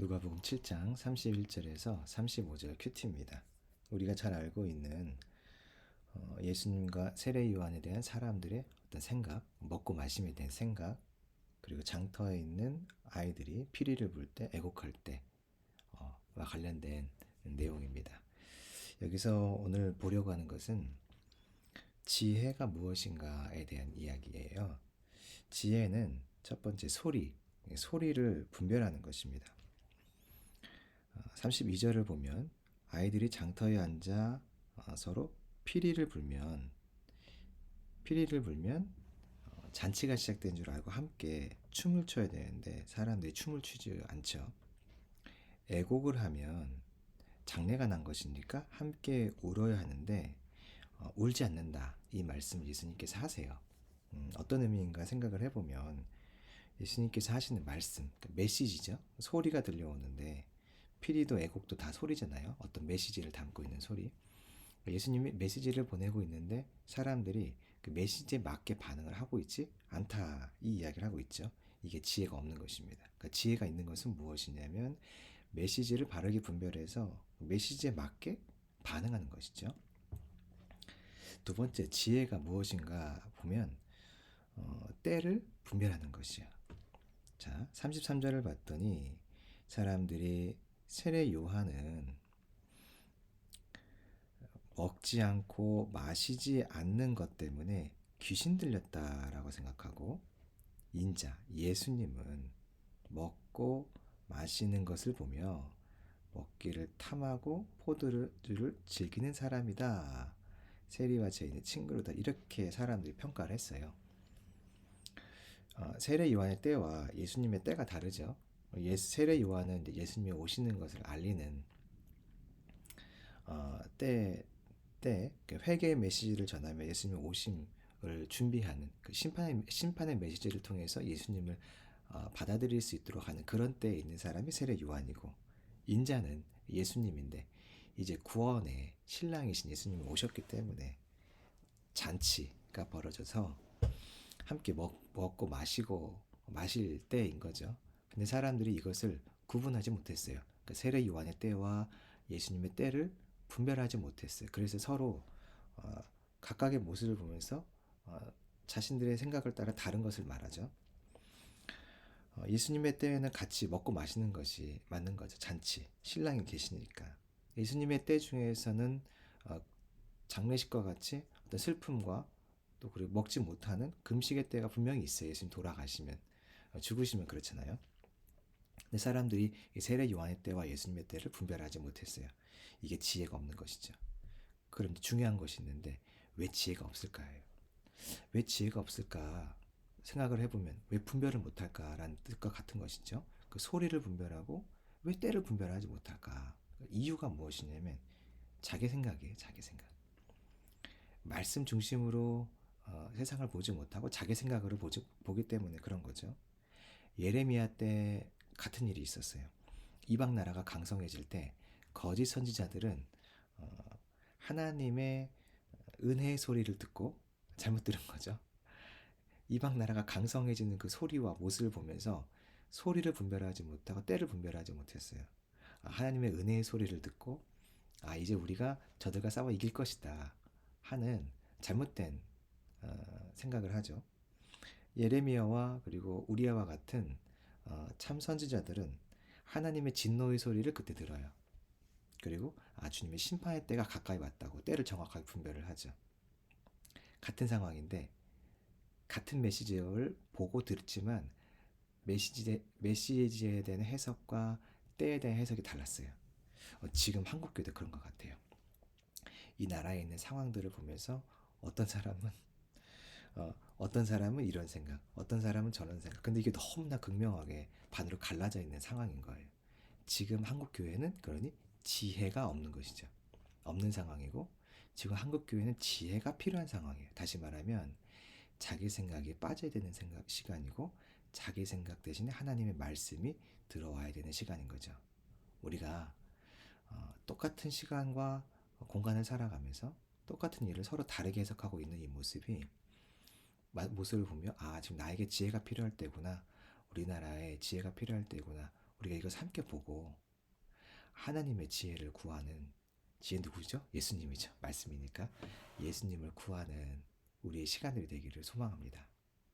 누가복음 7장 31절에서 35절 큐티입니다. 우리가 잘 알고 있는 예수님과 세례 요한에 대한 사람들의 어떤 생각, 먹고 마심에 대한 생각, 그리고 장터에 있는 아이들이 피리를 불 때, 애곡할 때와 관련된 내용입니다. 여기서 오늘 보려고 하는 것은 지혜가 무엇인가에 대한 이야기예요. 지혜는 첫 번째 소리를 분별하는 것입니다. 32절을 보면 아이들이 장터에 앉아 서로 피리를 불면 잔치가 시작된 줄 알고 함께 춤을 춰야 되는데 사람들이 춤을 추지 않죠. 애곡을 하면 장례가 난 것이니까 함께 울어야 하는데 울지 않는다, 이 말씀을 예수님께서 하세요. 어떤 의미인가 생각을 해보면 예수님께서 하시는 말씀, 그러니까 메시지죠. 소리가 들려오는데 피리도 애곡도 다 소리잖아요. 어떤 메시지를 담고 있는 소리. 예수님이 메시지를 보내고 있는데 사람들이 그 메시지에 맞게 반응을 하고 있지 않다, 이 이야기를 하고 있죠. 이게 지혜가 없는 것입니다. 그러니까 지혜가 있는 것은 무엇이냐면 메시지를 바르게 분별해서 메시지에 맞게 반응하는 것이죠. 두 번째, 지혜가 무엇인가 보면 때를 분별하는 것이야. 자, 33절을 봤더니 사람들이 세례 요한은 먹지 않고 마시지 않는 것 때문에 귀신 들렸다라고 생각하고, 인자 예수님은 먹고 마시는 것을 보며 먹기를 탐하고 포도주를 즐기는 사람이다, 세리와 죄인의 친구로다, 이렇게 사람들이 평가를 했어요. 세례 요한의 때와 예수님의 때가 다르죠. 세례 요한은 이제 예수님이 오시는 것을 알리는 그 회개의 메시지를 전하며 예수님의 오심을 준비하는 그 심판의 메시지를 통해서 예수님을 받아들일 수 있도록 하는 그런 때에 있는 사람이 세례 요한이고, 인자는 예수님인데 이제 구원의 신랑이신 예수님이 오셨기 때문에 잔치가 벌어져서 함께 먹고 마시고 마실 때인 거죠. 근데 사람들이 이것을 구분하지 못했어요. 그러니까 세례 요한의 때와 예수님의 때를 분별하지 못했어요. 그래서 서로 각각의 모습을 보면서 자신들의 생각을 따라 다른 것을 말하죠. 예수님의 때에는 같이 먹고 마시는 것이 맞는 거죠. 잔치, 신랑이 계시니까. 예수님의 때 중에서는 장례식과 같이 어떤 슬픔과 또 그리고 먹지 못하는 금식의 때가 분명히 있어요. 예수님 돌아가시면, 죽으시면 그렇잖아요. 근데 사람들이 이 세례 요한의 때와 예수님의 때를 분별하지 못했어요. 이게 지혜가 없는 것이죠. 그런데 중요한 것이 있는데 왜 지혜가 없을까요? 왜 지혜가 없을까 생각을 해보면 왜 분별을 못할까라는 뜻과 같은 것이죠. 그 소리를 분별하고 왜 때를 분별하지 못할까? 이유가 무엇이냐면 자기 생각이에요. 자기 생각. 말씀 중심으로 세상을 보지 못하고 자기 생각으로 보기 때문에 그런 거죠. 예레미야 때 같은 일이 있었어요. 이방 나라가 강성해질 때 거짓 선지자들은 하나님의 은혜의 소리를 듣고 잘못 들은 거죠. 이방 나라가 강성해지는 그 소리와 모습을 보면서 소리를 분별하지 못하고 때를 분별하지 못했어요. 하나님의 은혜의 소리를 듣고 이제 우리가 저들과 싸워 이길 것이다 하는 잘못된 생각을 하죠. 예레미야와 그리고 우리야와 같은 참 선지자들은 하나님의 진노의 소리를 그때 들어요. 그리고 주님의 심판의 때가 가까이 왔다고 때를 정확하게 분별을 하죠. 같은 상황인데 같은 메시지를 보고 듣지만 메시지에 대한 해석과 때에 대한 해석이 달랐어요. 지금 한국교도 그런 것 같아요. 이 나라에 있는 상황들을 보면서 어떤 사람은 이런 생각, 어떤 사람은 저런 생각. 근데 이게 너무나 극명하게 반으로 갈라져 있는 상황인 거예요. 지금 한국 교회는 그러니 지혜가 없는 것이죠. 없는 상황이고, 지금 한국 교회는 지혜가 필요한 상황이에요. 다시 말하면 자기 생각에 빠져야 되는 시간이고, 자기 생각 대신에 하나님의 말씀이 들어와야 되는 시간인 거죠. 우리가 똑같은 시간과 공간을 살아가면서 똑같은 일을 서로 다르게 해석하고 있는 이 모습을 보며 지금 나에게 지혜가 필요할 때구나, 우리나라에 지혜가 필요할 때구나, 우리가 이것을 함께 보고 하나님의 지혜를 구하는, 지혜 누구죠? 예수님이죠. 말씀이니까 예수님을 구하는 우리의 시간들이 되기를 소망합니다.